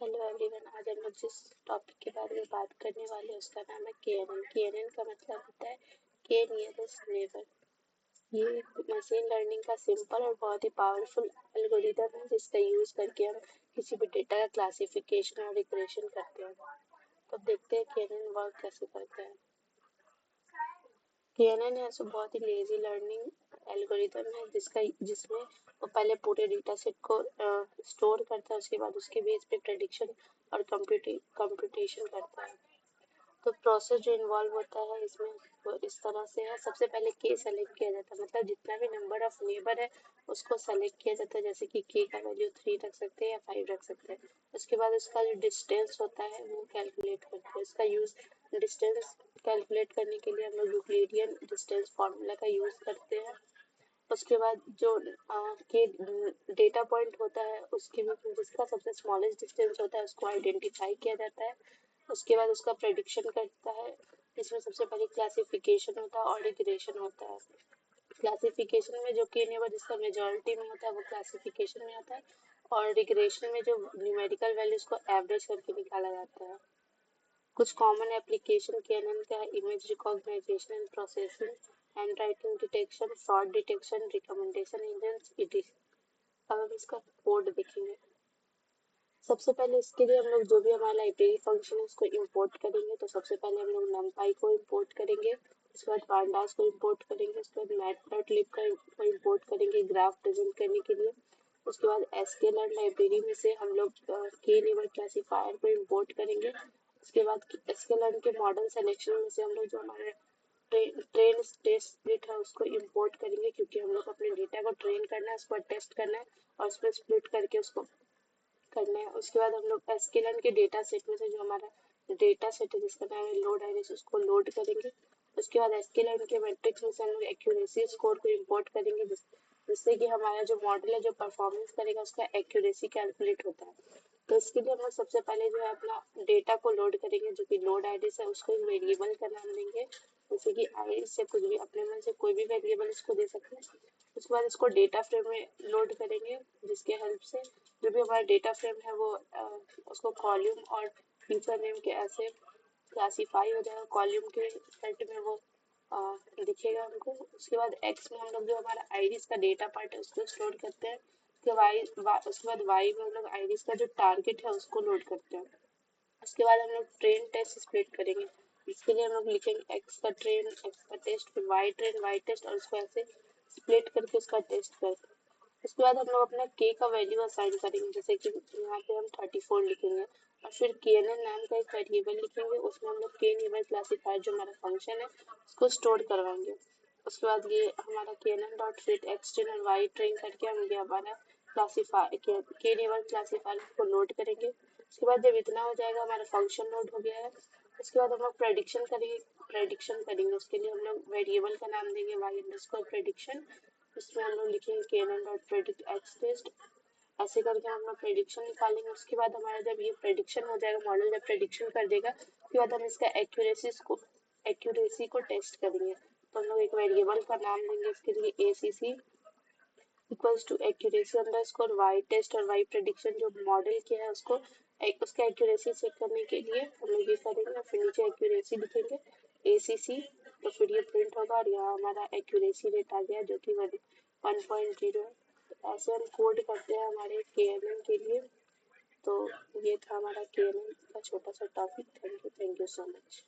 Hello everyone. आज हम लोग जिस टॉपिक के बारे में बात करने वाले हैं उसका नाम है केएनएन। केएनएन का मतलब होता है के नियरेस्ट नेबर। ये एक मशीन लर्निंग का सिंपल और बहुत ही पावरफुल एल्गोरिदम है जिसका यूज करके हम किसी भी डेटा का क्लासिफिकेशन और रिग्रेशन करते हैं। तो अब देखते हैं केएनएन वर्क कैसे करता है। केएनएन है सो बहुत ही लेजी लर्निंग एल्गोरिदम है जिसमें वो पहले पूरे डेटा सेट को स्टोर करता है, उसके बाद उसके बेस पे प्रेडिक्शन और कंप्यूटेशन करता है। तो प्रोसेस जो इन्वॉल्व होता है इसमें वो इस तरह से है। सबसे पहले के सेलेक्ट किया जाता है, मतलब जितना भी नंबर ऑफ नेबर है उसको सेलेक्ट किया जाता है। जैसे कि के का वैल्यू 3 रख सकते हैं या 5 रख सकते हैं। उसके बाद उसका जो डिस्टेंस होता है वो कैलकुलेट करते हैं। इसका यूज डिस्टेंस कैलकुलेट करने के लिए हम लोग यूक्लिडियन डिस्टेंस फार्मूला का यूज करते हैं। उसके बाद जो के डेटा पॉइंट होता है उसके बीच में जिसका सबसे स्मॉलेस्ट डिस्टेंस होता है उसको आइडेंटिफाई किया जाता है। उसके बाद उसका प्रेडिक्शन करता है। इसमें सबसे पहले क्लासिफिकेशन होता है और रिग्रेशन होता है। क्लासिफिकेशन में जो के नेबर जिसका मेजॉरिटी में होता है वो क्लासिफिकेशन में आता है, और रिग्रेशन में जो न्यूमेरिकल वैल्यूज को एवरेज करके निकाला जाता है। कुछ कॉमन एप्लीकेशन केएनएन का है: image recognition and processing, hand writing detection, fraud detection, recommendation engine etc। अब हम इसका कोड देखेंगे। सबसे पहले इसके लिए हम लोग जो भी हमारा लाइब्रेरी फंक्शन है उसको इंपोर्ट करेंगे। तो सबसे पहले हम लोग numpy को इंपोर्ट करेंगे, उसके बाद pandas को इंपोर्ट करेंगे, उसके बाद matplotlib को इंपोर्ट करेंगे ग्राफ प्रेजेंट करने के लिए। उसके बाद sklearn लाइब्रेरी में से हम लोग के नेबर क्लासीफायर को इंपोर्ट करेंगे। उसके बाद sklearn के मॉडल सिलेक्शन में से हम लोग जो हमारे ट्रेन टेस्ट स्प्लिट है उसको इंपोर्ट करेंगे, क्योंकि हम लोग अपने डेटा को ट्रेन करना है, उसको टेस्ट करना है और उसमें स्प्लिट करके उसको करना है। उसके बाद हम लोग एसक्यूएल के डेटा सेट में से जो हमारा डेटा सेट है जिसका नाम है लोड आइरिस उसको लोड करेंगे। उसके बाद एसक्यूएल के मैट्रिक्स में से हम लोग एक्यूरेसी स्कोर को इंपोर्ट करेंगे जिससे कि हमारा जो मॉडल है जो परफॉर्मेंस करेगा उसका एक्यूरेसी कैलकुलेट होता है। तो इसके लिए हम लोग सबसे पहले जो है अपना डेटा को लोड करेंगे, जो कि लोड आइरिस है उसको एक वेरिएबल का नाम देंगे। जैसे कि आइरिस से कुछ भी अपने मन से कोई भी वेरिएबल इसको दे सकते हैं। उसके बाद इसको डेटा फ्रेम में लोड करेंगे जिसके हेल्प से जो भी हमारा डेटा फ्रेम है वो उसको कॉलम और फीचर नेम के ऐसे क्लासीफाई हो जाएगा। कॉलम के सेट में वो दिखेगा हमको। उसके बाद एक्स में हम लोग जो हमारा आइरिस का डेटा पार्ट है उसको स्टोर करते हैं। उसके बाद वाई में हम लोग आइरिस का जो टारगेट है उसको लोड करते हैं। उसके बाद हम लोग ट्रेन टेस्ट स्प्लिट करेंगे। इसके लिए हम लोग लिखेंगे एक्स का ट्रेन, एक्स का टेस्ट, फिर वाई ट्रेन, वाई टेस्ट, और उसको ऐसे स्प्लिट करके उसका टेस्ट करते हैं। उसके बाद हम लोग अपना के का वैल्यू असाइन करेंगे, जैसे कि यहाँ पे हम 34 लिखेंगे, और फिर केएनएन नाम का एक वेरिएबल लिखेंगे। उसमें हम लोग के नेबर क्लासीफायर जो हमारा फंक्शन है उसको स्टोर करवाएंगे। उसके बाद ये हमारा KNN dot fit x train और वाई ट्रेन करके हम ये हमारा क्लासीफायर के नेबर क्लासीफायर को लोड करेंगे। उसके बाद जब इतना हो जाएगा हमारा फंक्शन लोड हो गया है। उसके बाद हम लोग प्रेडिक्शन करेंगे। उसके लिए हम लोग वेरिएबल का नाम देंगे वाई अंडरस्कोर प्रेडिक्शन। उसमें हम लोग लिखेंगे KNN dot predict X test. ऐसे करके हम लोग प्रेडिक्शन निकालेंगे। उसके बाद हमारा जब ये प्रेडिक्शन हो जाएगा, मॉडल जब प्रेडिक्शन कर देगा, उसके बाद हम इसका एक्यूरेसी को टेस्ट करेंगे। तो हम लोग एक वेरिएबल का नाम देंगे इसके लिए ACC equals to accuracy underscore Y test, और वाई प्रेडिक्शन जो मॉडल किया है उसको उसका एक्यूरेसी चेक करने के लिए हम लोग ये करेंगे, और फिर नीचे एक्यूरेसी लिखेंगे ACC। तो फिर ये प्रिंट होगा और यहाँ हमारा एक्यूरेसी रेट आ गया जो कि 1.0 है। तो ऐसे हम कोड करते हैं हमारे केएनएन के लिए। तो ये था हमारा केएनएन का छोटा सा topic. Thank you so much.